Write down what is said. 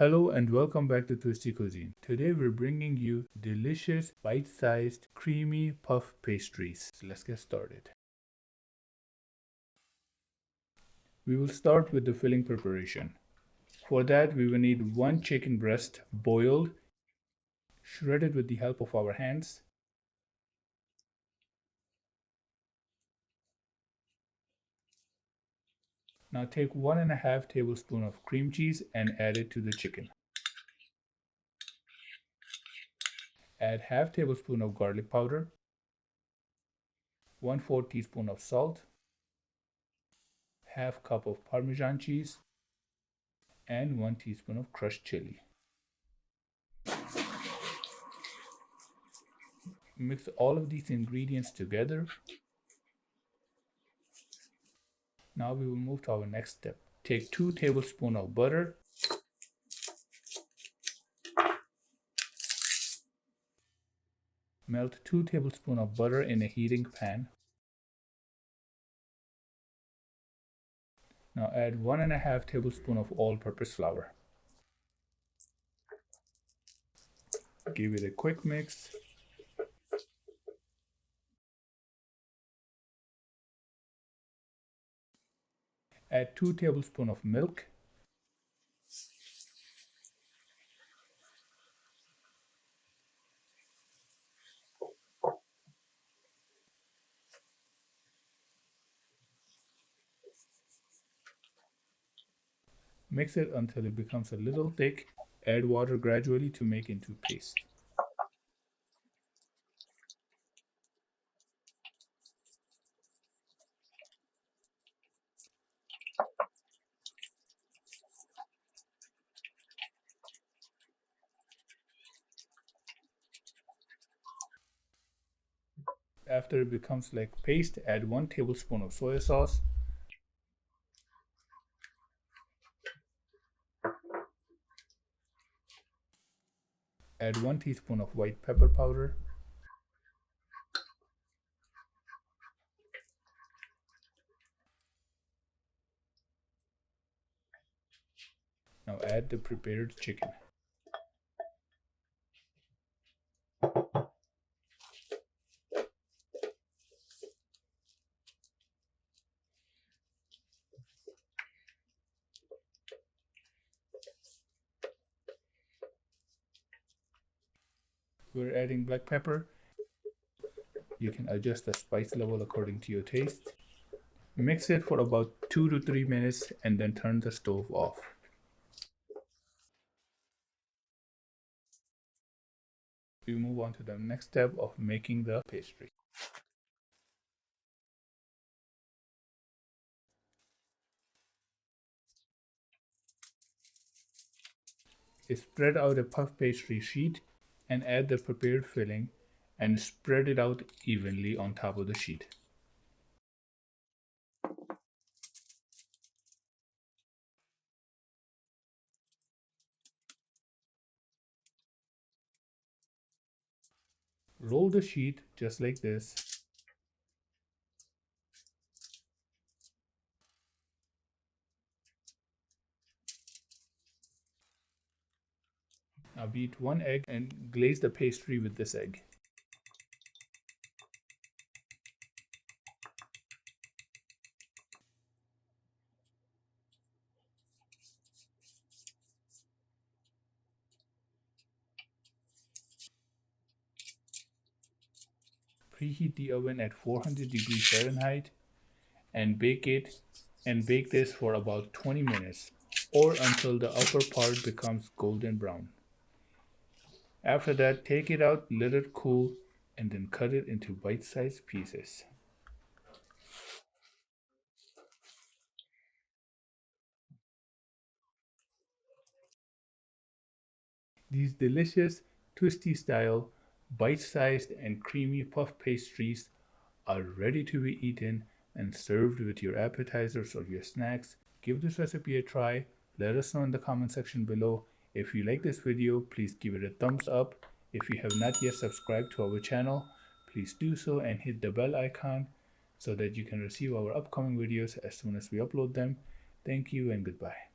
Hello and welcome back to Twisty Cuisine. Today we're bringing you delicious, bite-sized, creamy puff pastries. So let's get started. We will start with the filling preparation. For that we will need 1 chicken breast boiled, shredded with the help of our hands. Now take 1.5 tablespoons of cream cheese and add it to the chicken. Add half tablespoon of garlic powder, 1/4 teaspoon of salt, half cup of Parmesan cheese, and 1 teaspoon of crushed chili. Mix all of these ingredients together. Now we will move to our next step. Take 2 tablespoons of butter, melt 2 tablespoons of butter in a heating pan. Now add 1.5 tablespoons of all-purpose flour. Give it a quick mix. Add 2 tablespoons of milk. Mix it until it becomes a little thick. Add water gradually to make into paste. After it becomes like paste, add 1 tablespoon of soy sauce. Add 1 teaspoon of white pepper powder. Now add the prepared chicken. We're adding black pepper. You can adjust the spice level according to your taste. Mix it for about 2 to 3 minutes and then turn the stove off. We move on to the next step of making the pastry. Spread out a puff pastry sheet and add the prepared filling and spread it out evenly on top of the sheet. Roll the sheet just like this. Now beat 1 egg and glaze the pastry with this egg. Preheat the oven at 400 degrees Fahrenheit and bake this for about 20 minutes or until the upper part becomes golden brown. After that, take it out, let it cool, and then cut it into bite-sized pieces. These delicious, Twisty-style, bite-sized and creamy puff pastries are ready to be eaten and served with your appetizers or your snacks. Give this recipe a try. Let us know in the comment section below. If you like this video, please give it a thumbs up. If you have not yet subscribed to our channel, please do so and hit the bell icon so that you can receive our upcoming videos as soon as we upload them. Thank you and goodbye.